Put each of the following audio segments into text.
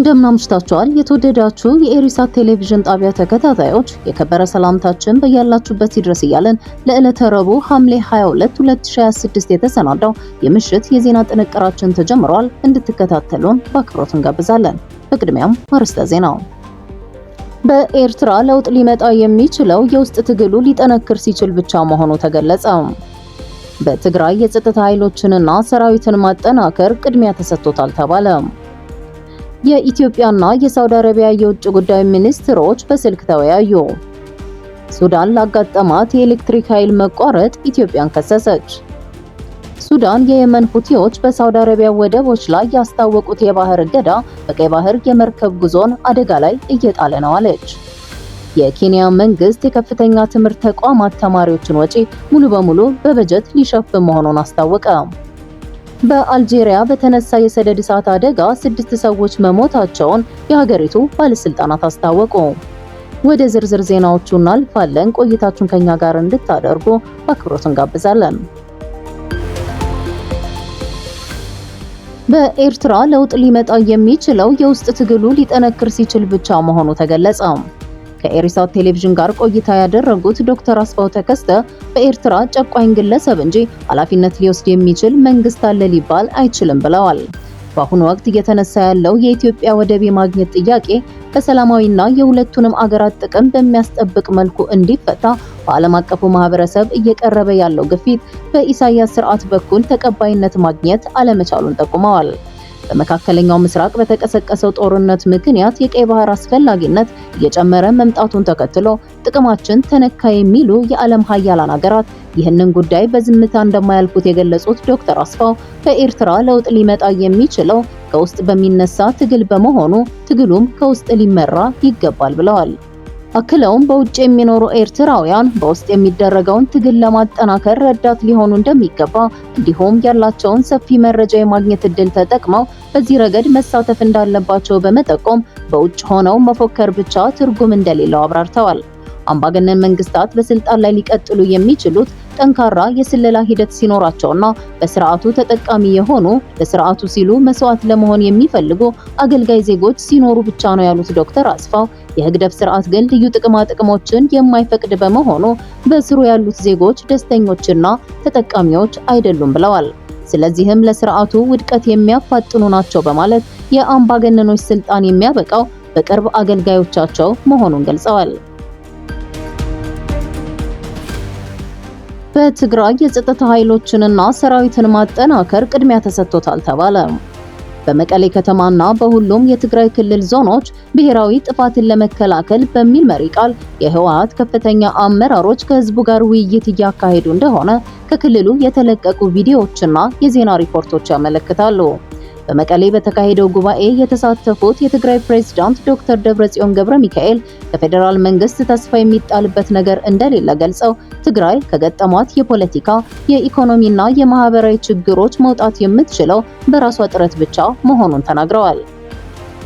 እንደምናምሽታችኋል የተወደዳችሁ የኤሪሳት ቴሌቪዥን ጣቢያ ተከታታዮች የከበረ ሰላምታችን በያላችሁበት ይድረስ እያለን ለዕለተ ረቡዕ ሐምሌ 22 2026 የተሰናዳው የምሽት የዜና ጥንቅራችን ተጀምሯል። እንድትከታተሉን በአክብሮት እንጋብዛለን። በቅድሚያም አርዕስተ ዜናው። በኤርትራ ለውጥ ሊመጣ የሚችለው የውስጥ ትግሉ ሊጠነክር ሲችል ብቻ መሆኑ ተገለጸ። በትግራይ የጸጥታ ኃይሎችንና ሰራዊትን ማጠናከር ቅድሚያ ተሰጥቶታል ተባለ። የኢትዮጵያና የሳውዲ አረቢያ የውጭ ጉዳይ ሚኒስትሮች በስልክ ተወያዩ። ሱዳን ላጋጠማት የኤሌክትሪክ ኃይል መቋረጥ ኢትዮጵያን ከሰሰች። ሱዳን የየመን ሁቲዎች በሳውዲ አረቢያ ወደቦች ላይ ያስታወቁት የባህር እገዳ በቀይ ባህር የመርከብ ጉዞን አደጋ ላይ እየጣለ ነው አለች። የኬንያ መንግስት የከፍተኛ ትምህርት ተቋማት ተማሪዎችን ወጪ ሙሉ በሙሉ በበጀት ሊሸፍን መሆኑን አስታወቀ። በአልጄሪያ በተነሳ የሰደድ እሳት አደጋ 6 ሰዎች መሞታቸውን የሀገሪቱ ባለስልጣናት አስታወቁ። ወደ ዝርዝር ዜናዎቹ እናልፋለን። ቆይታችሁን ከኛ ጋር እንድታደርጉ በአክብሮት እንጋብዛለን። በኤርትራ ለውጥ ሊመጣ የሚችለው የውስጥ ትግሉ ሊጠነክር ሲችል ብቻ መሆኑ ተገለጸ። ከኤሪሳት ቴሌቪዥን ጋር ቆይታ ያደረጉት ዶክተር አስፋው ተከስተ በኤርትራ ጨቋኝ ግለሰብ እንጂ ኃላፊነት ሊወስድ የሚችል መንግስት አለ ሊባል አይችልም ብለዋል። በአሁኑ ወቅት እየተነሳ ያለው የኢትዮጵያ ወደብ የማግኘት ጥያቄ በሰላማዊና የሁለቱንም አገራት ጥቅም በሚያስጠብቅ መልኩ እንዲፈታ በዓለም አቀፉ ማህበረሰብ እየቀረበ ያለው ግፊት በኢሳያስ ስርዓት በኩል ተቀባይነት ማግኘት አለመቻሉን ጠቁመዋል። በመካከለኛው ምስራቅ በተቀሰቀሰው ጦርነት ምክንያት የቀይ ባህር አስፈላጊነት እየጨመረ መምጣቱን ተከትሎ ጥቅማችን ተነካ የሚሉ የዓለም ሀያላን ሀገራት ይህንን ጉዳይ በዝምታ እንደማያልፉት የገለጹት ዶክተር አስፋው በኤርትራ ለውጥ ሊመጣ የሚችለው ከውስጥ በሚነሳ ትግል በመሆኑ ትግሉም ከውስጥ ሊመራ ይገባል ብለዋል። አክለውም በውጭ የሚኖሩ ኤርትራውያን በውስጥ የሚደረገውን ትግል ለማጠናከር ረዳት ሊሆኑ እንደሚገባ እንዲሁም ያላቸውን ሰፊ መረጃ የማግኘት እድል ተጠቅመው በዚህ ረገድ መሳተፍ እንዳለባቸው በመጠቆም በውጭ ሆነው መፎከር ብቻ ትርጉም እንደሌለው አብራርተዋል። አምባገነን መንግስታት በስልጣን ላይ ሊቀጥሉ የሚችሉት ጠንካራ የስለላ ሂደት ሲኖራቸውና በስርዓቱ ተጠቃሚ የሆኑ ለስርዓቱ ሲሉ መስዋዕት ለመሆን የሚፈልጉ አገልጋይ ዜጎች ሲኖሩ ብቻ ነው ያሉት ዶክተር አስፋው የህግደፍ ስርዓት ግን ልዩ ጥቅሞችን የማይፈቅድ በመሆኑ በስሩ ያሉት ዜጎች ደስተኞችና ተጠቃሚዎች አይደሉም ብለዋል። ስለዚህም ለስርዓቱ ውድቀት የሚያፋጥኑ ናቸው በማለት የአምባገነኖች ስልጣን የሚያበቃው በቅርብ አገልጋዮቻቸው መሆኑን ገልጸዋል። በትግራይ የጸጥታ ኃይሎችንና ሰራዊትን ማጠናከር ቅድሚያ ተሰጥቶታል ተባለ። በመቀሌ ከተማና በሁሉም የትግራይ ክልል ዞኖች ብሔራዊ ጥፋትን ለመከላከል በሚል መሪ ቃል የህወሓት ከፍተኛ አመራሮች ከህዝቡ ጋር ውይይት እያካሄዱ እንደሆነ ከክልሉ የተለቀቁ ቪዲዮዎችና የዜና ሪፖርቶች ያመለክታሉ። በመቀሌ በተካሄደው ጉባኤ የተሳተፉት የትግራይ ፕሬዝዳንት ዶክተር ደብረጽዮን ገብረ ሚካኤል ከፌዴራል መንግስት ተስፋ የሚጣልበት ነገር እንደሌለ ገልጸው ትግራይ ከገጠሟት የፖለቲካ፣ የኢኮኖሚና የማህበራዊ ችግሮች መውጣት የምትችለው በራሷ ጥረት ብቻ መሆኑን ተናግረዋል።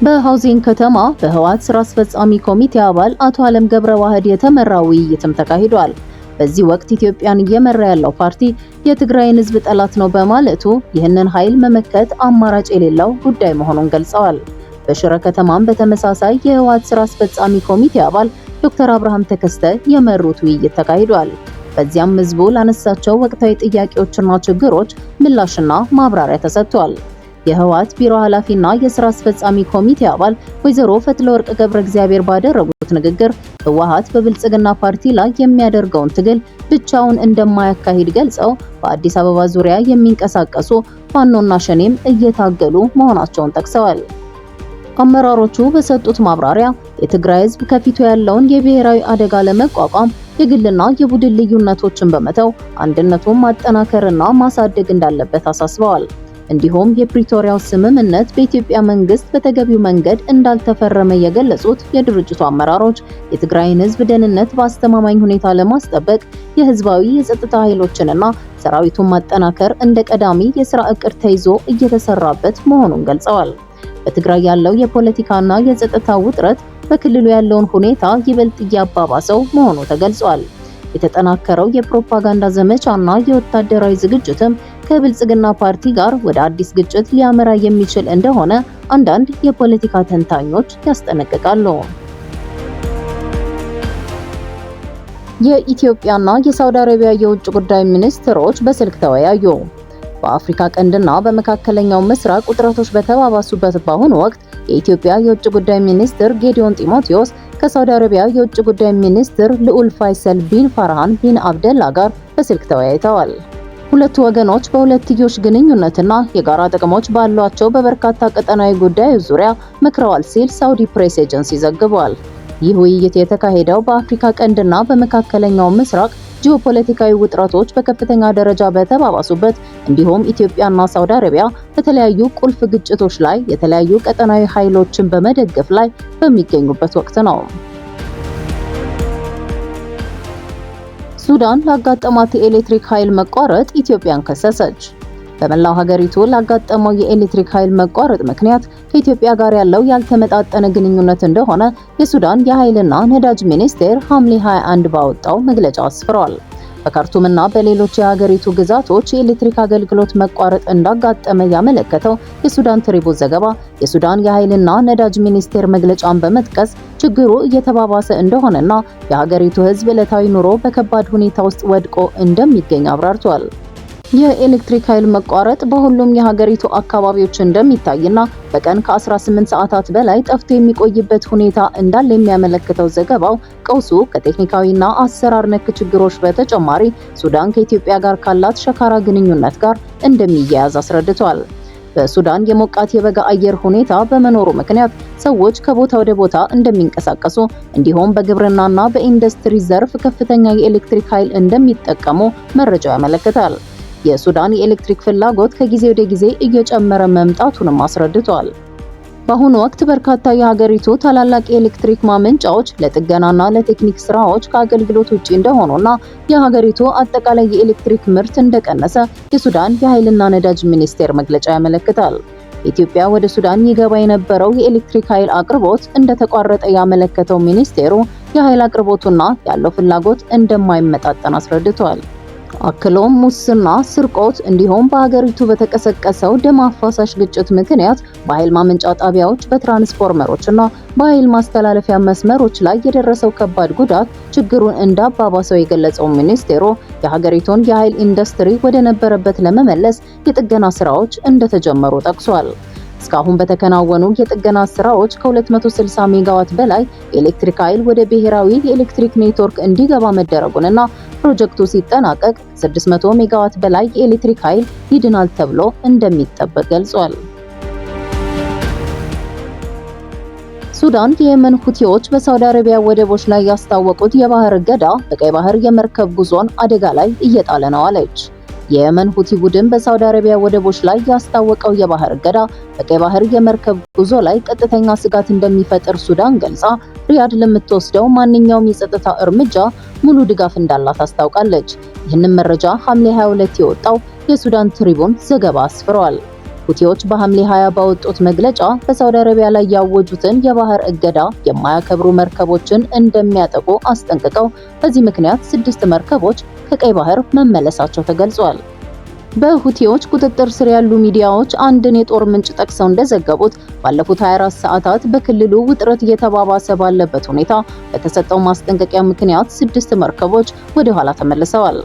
በሃውዚንግ ከተማ በህወሓት ስራ አስፈጻሚ ኮሚቴ አባል አቶ አለም ገብረ ዋህድ የተመራ ውይይትም ተካሂዷል። በዚህ ወቅት ኢትዮጵያን እየመራ ያለው ፓርቲ የትግራይን ህዝብ ጠላት ነው በማለቱ ይህንን ኃይል መመከት አማራጭ የሌለው ጉዳይ መሆኑን ገልጸዋል። በሽረ ከተማም በተመሳሳይ የህወሓት ስራ አስፈጻሚ ኮሚቴ አባል ዶክተር አብርሃም ተከስተ የመሩት ውይይት ተካሂዷል። በዚያም ህዝቡ ላነሳቸው ወቅታዊ ጥያቄዎችና ችግሮች ምላሽና ማብራሪያ ተሰጥቷል። የህወሓት ቢሮ ኃላፊና የስራ አስፈጻሚ ኮሚቴ አባል ወይዘሮ ፈትለወርቅ ገብረ እግዚአብሔር ባደረጉት ንግግር ህወሓት በብልጽግና ፓርቲ ላይ የሚያደርገውን ትግል ብቻውን እንደማያካሂድ ገልጸው በአዲስ አበባ ዙሪያ የሚንቀሳቀሱ ፋኖና ሸኔም እየታገሉ መሆናቸውን ጠቅሰዋል። አመራሮቹ በሰጡት ማብራሪያ የትግራይ ህዝብ ከፊቱ ያለውን የብሔራዊ አደጋ ለመቋቋም የግልና የቡድን ልዩነቶችን በመተው አንድነቱን ማጠናከርና ማሳደግ እንዳለበት አሳስበዋል። እንዲሁም የፕሪቶሪያው ስምምነት በኢትዮጵያ መንግስት በተገቢው መንገድ እንዳልተፈረመ የገለጹት የድርጅቱ አመራሮች የትግራይን ህዝብ ደህንነት በአስተማማኝ ሁኔታ ለማስጠበቅ የህዝባዊ የጸጥታ ኃይሎችንና ሰራዊቱን ማጠናከር እንደ ቀዳሚ የሥራ ዕቅድ ተይዞ እየተሰራበት መሆኑን ገልጸዋል። በትግራይ ያለው የፖለቲካና የጸጥታ ውጥረት በክልሉ ያለውን ሁኔታ ይበልጥ እያባባሰው መሆኑ ተገልጿል። የተጠናከረው የፕሮፓጋንዳ ዘመቻና የወታደራዊ ዝግጅትም ከብልጽግና ፓርቲ ጋር ወደ አዲስ ግጭት ሊያመራ የሚችል እንደሆነ አንዳንድ የፖለቲካ ተንታኞች ያስጠነቅቃሉ። የኢትዮጵያና የሳውዲ አረቢያ የውጭ ጉዳይ ሚኒስትሮች በስልክ ተወያዩ። በአፍሪካ ቀንድና በመካከለኛው ምስራቅ ውጥረቶች በተባባሱበት በአሁኑ ወቅት የኢትዮጵያ የውጭ ጉዳይ ሚኒስትር ጌዲዮን ጢሞቴዎስ ከሳውዲ አረቢያ የውጭ ጉዳይ ሚኒስትር ልዑል ፋይሰል ቢን ፋርሃን ቢን አብደላ ጋር በስልክ ተወያይተዋል። ሁለቱ ወገኖች በሁለትዮሽ ግንኙነትና የጋራ ጥቅሞች ባሏቸው በበርካታ ቀጠናዊ ጉዳዮች ዙሪያ መክረዋል ሲል ሳውዲ ፕሬስ ኤጀንሲ ዘግቧል። ይህ ውይይት የተካሄደው በአፍሪካ ቀንድና በመካከለኛው ምስራቅ ጂኦፖለቲካዊ ውጥረቶች በከፍተኛ ደረጃ በተባባሱበት እንዲሁም ኢትዮጵያና ሳውዲ አረቢያ በተለያዩ ቁልፍ ግጭቶች ላይ የተለያዩ ቀጠናዊ ኃይሎችን በመደገፍ ላይ በሚገኙበት ወቅት ነው። ሱዳን ላጋጠማት የኤሌክትሪክ ኃይል መቋረጥ ኢትዮጵያን ከሰሰች። በመላው ሀገሪቱ ላጋጠመው የኤሌክትሪክ ኃይል መቋረጥ ምክንያት ከኢትዮጵያ ጋር ያለው ያልተመጣጠነ ግንኙነት እንደሆነ የሱዳን የኃይልና ነዳጅ ሚኒስቴር ሐምሌ 21 ባወጣው መግለጫ አስፍሯል። በካርቱምና በሌሎች የሀገሪቱ ግዛቶች የኤሌክትሪክ አገልግሎት መቋረጥ እንዳጋጠመ ያመለከተው የሱዳን ትሪቡን ዘገባ የሱዳን የኃይልና ነዳጅ ሚኒስቴር መግለጫን በመጥቀስ ችግሩ እየተባባሰ እንደሆነና የሀገሪቱ ሕዝብ ዕለታዊ ኑሮ በከባድ ሁኔታ ውስጥ ወድቆ እንደሚገኝ አብራርቷል። የኤሌክትሪክ ኃይል መቋረጥ በሁሉም የሀገሪቱ አካባቢዎች እንደሚታይና በቀን ከ18 ሰዓታት በላይ ጠፍቶ የሚቆይበት ሁኔታ እንዳለ የሚያመለክተው ዘገባው ቀውሱ ከቴክኒካዊና አሰራር ነክ ችግሮች በተጨማሪ ሱዳን ከኢትዮጵያ ጋር ካላት ሸካራ ግንኙነት ጋር እንደሚያያዝ አስረድቷል። በሱዳን የሞቃት የበጋ አየር ሁኔታ በመኖሩ ምክንያት ሰዎች ከቦታ ወደ ቦታ እንደሚንቀሳቀሱ እንዲሁም በግብርናና በኢንዱስትሪ ዘርፍ ከፍተኛ የኤሌክትሪክ ኃይል እንደሚጠቀሙ መረጃው ያመለክታል። የሱዳን የኤሌክትሪክ ፍላጎት ከጊዜ ወደ ጊዜ እየጨመረ መምጣቱንም አስረድቷል። በአሁኑ ወቅት በርካታ የሀገሪቱ ታላላቅ የኤሌክትሪክ ማመንጫዎች ለጥገናና ለቴክኒክ ስራዎች ከአገልግሎት ውጪ እንደሆኑና የሀገሪቱ አጠቃላይ የኤሌክትሪክ ምርት እንደቀነሰ የሱዳን የኃይልና ነዳጅ ሚኒስቴር መግለጫ ያመለክታል። ኢትዮጵያ ወደ ሱዳን ይገባ የነበረው የኤሌክትሪክ ኃይል አቅርቦት እንደተቋረጠ ያመለከተው ሚኒስቴሩ የኃይል አቅርቦቱና ያለው ፍላጎት እንደማይመጣጠን አስረድቷል። አክሎም ሙስና፣ ስርቆት እንዲሁም በሀገሪቱ በተቀሰቀሰው ደም አፋሳሽ ግጭት ምክንያት በኃይል ማመንጫ ጣቢያዎች፣ በትራንስፎርመሮችና በኃይል ማስተላለፊያ መስመሮች ላይ የደረሰው ከባድ ጉዳት ችግሩን እንዳባባሰው የገለጸው ሚኒስቴሩ የሀገሪቱን የኃይል ኢንዱስትሪ ወደ ነበረበት ለመመለስ የጥገና ስራዎች እንደተጀመሩ ጠቅሷል። እስካሁን በተከናወኑ የጥገና ስራዎች ከ260 ሜጋዋት በላይ የኤሌክትሪክ ኃይል ወደ ብሔራዊ የኤሌክትሪክ ኔትወርክ እንዲገባ መደረጉንና ፕሮጀክቱ ሲጠናቀቅ 600 ሜጋዋት በላይ የኤሌክትሪክ ኃይል ይድናል ተብሎ እንደሚጠበቅ ገልጿል። ሱዳን የየመን ሁቲዎች በሳውዲ አረቢያ ወደቦች ላይ ያስታወቁት የባህር እገዳ በቀይ ባህር የመርከብ ጉዞን አደጋ ላይ እየጣለ ነው አለች። የየመን ሁቲ ቡድን በሳውዲ አረቢያ ወደቦች ላይ ያስታወቀው የባህር እገዳ በቀይ ባህር የመርከብ ጉዞ ላይ ቀጥተኛ ስጋት እንደሚፈጥር ሱዳን ገልጻ ሪያድ ለምትወስደው ማንኛውም የጸጥታ እርምጃ ሙሉ ድጋፍ እንዳላት አስታውቃለች። ይህንን መረጃ ሐምሌ 22 የወጣው የሱዳን ትሪቡን ዘገባ አስፍሯል። ሁቲዎች በሐምሌ 20 ባወጡት መግለጫ በሳውዲ አረቢያ ላይ ያወጁትን የባህር እገዳ የማያከብሩ መርከቦችን እንደሚያጠቁ አስጠንቅቀው በዚህ ምክንያት 6 መርከቦች ከቀይ ባህር መመለሳቸው ተገልጿል። በሁቲዎች ቁጥጥር ስር ያሉ ሚዲያዎች አንድን የጦር ምንጭ ጠቅሰው እንደዘገቡት ባለፉት 24 ሰዓታት በክልሉ ውጥረት እየተባባሰ ባለበት ሁኔታ በተሰጠው ማስጠንቀቂያ ምክንያት 6 መርከቦች ወደ ኋላ ተመልሰዋል።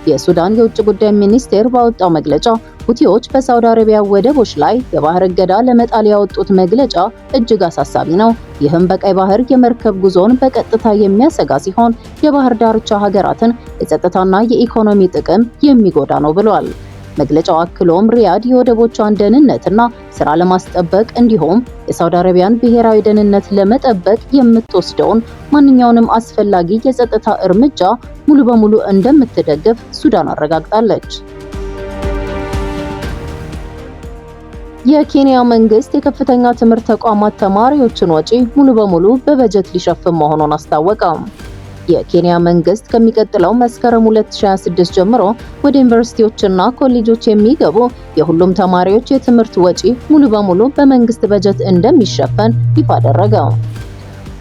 የሱዳን የውጭ ጉዳይ ሚኒስቴር ባወጣው መግለጫ ሁቲዎች በሳውዲ አረቢያ ወደቦች ላይ የባህር እገዳ ለመጣል ያወጡት መግለጫ እጅግ አሳሳቢ ነው። ይህም በቀይ ባህር የመርከብ ጉዞን በቀጥታ የሚያሰጋ ሲሆን የባህር ዳርቻ ሀገራትን የጸጥታና የኢኮኖሚ ጥቅም የሚጎዳ ነው ብሏል። መግለጫው አክሎም ሪያድ የወደቦቿን ደህንነትና ስራ ለማስጠበቅ እንዲሁም የሳውዲ አረቢያን ብሔራዊ ደህንነት ለመጠበቅ የምትወስደውን ማንኛውንም አስፈላጊ የጸጥታ እርምጃ ሙሉ በሙሉ እንደምትደግፍ ሱዳን አረጋግጣለች። የኬንያ መንግስት የከፍተኛ ትምህርት ተቋማት ተማሪዎችን ወጪ ሙሉ በሙሉ በበጀት ሊሸፍን መሆኑን አስታወቀ። የኬንያ መንግስት ከሚቀጥለው መስከረም 2026 ጀምሮ ወደ ዩኒቨርሲቲዎችና ኮሌጆች የሚገቡ የሁሉም ተማሪዎች የትምህርት ወጪ ሙሉ በሙሉ በመንግስት በጀት እንደሚሸፈን ይፋ አደረገ።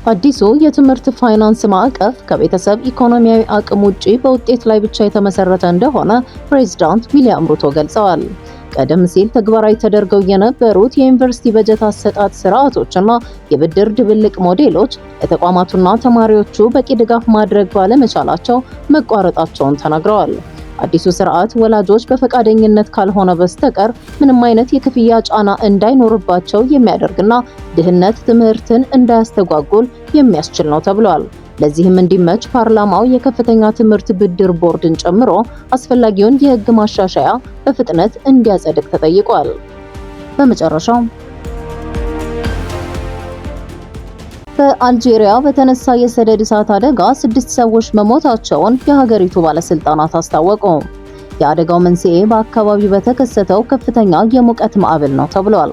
አዲሱ የትምህርት ፋይናንስ ማዕቀፍ ከቤተሰብ ኢኮኖሚያዊ አቅም ውጪ በውጤት ላይ ብቻ የተመሰረተ እንደሆነ ፕሬዝዳንት ዊሊያም ሩቶ ገልጸዋል። ቀደም ሲል ተግባራዊ ተደርገው የነበሩት የዩኒቨርሲቲ በጀት አሰጣጥ ስርዓቶችና የብድር ድብልቅ ሞዴሎች ለተቋማቱና ተማሪዎቹ በቂ ድጋፍ ማድረግ ባለመቻላቸው መቋረጣቸውን ተናግረዋል። አዲሱ ስርዓት ወላጆች በፈቃደኝነት ካልሆነ በስተቀር ምንም አይነት የክፍያ ጫና እንዳይኖርባቸው የሚያደርግና ድህነት ትምህርትን እንዳያስተጓጉል የሚያስችል ነው ተብሏል። ለዚህም እንዲመች ፓርላማው የከፍተኛ ትምህርት ብድር ቦርድን ጨምሮ አስፈላጊውን የሕግ ማሻሻያ በፍጥነት እንዲያጸድቅ ተጠይቋል። በመጨረሻው በአልጄሪያ በተነሳ የሰደድ እሳት አደጋ 6 ሰዎች መሞታቸውን የሀገሪቱ ባለስልጣናት አስታወቁ። የአደጋው መንስኤ በአካባቢው በተከሰተው ከፍተኛ የሙቀት ማዕበል ነው ተብሏል።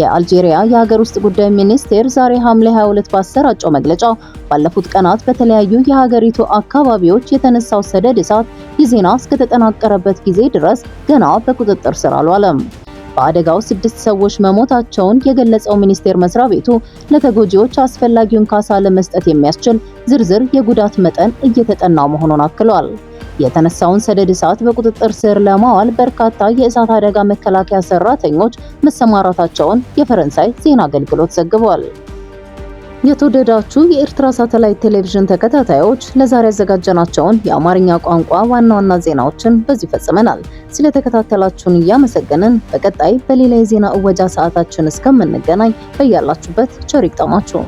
የአልጄሪያ የሀገር ውስጥ ጉዳይ ሚኒስቴር ዛሬ ሐምሌ 22 ባሰራጨው መግለጫ ባለፉት ቀናት በተለያዩ የሀገሪቱ አካባቢዎች የተነሳው ሰደድ እሳት የዜና እስከተጠናቀረበት ጊዜ ድረስ ገና በቁጥጥር ስር አልዋለም። በአደጋው 6 ሰዎች መሞታቸውን የገለጸው ሚኒስቴር መስሪያ ቤቱ ለተጎጂዎች አስፈላጊውን ካሳ ለመስጠት የሚያስችል ዝርዝር የጉዳት መጠን እየተጠና መሆኑን አክሏል። የተነሳውን ሰደድ እሳት በቁጥጥር ስር ለማዋል በርካታ የእሳት አደጋ መከላከያ ሰራተኞች መሰማራታቸውን የፈረንሳይ ዜና አገልግሎት ዘግቧል። የተወደዳችሁ የኤርትራ ሳተላይት ቴሌቪዥን ተከታታዮች ለዛሬ ያዘጋጀናቸውን የአማርኛ ቋንቋ ዋና ዋና ዜናዎችን በዚህ ፈጽመናል። ስለተከታተላችሁን እያመሰገንን በቀጣይ በሌላ የዜና እወጃ ሰዓታችን እስከምንገናኝ በያላችሁበት ቸር ይግጠማችሁ።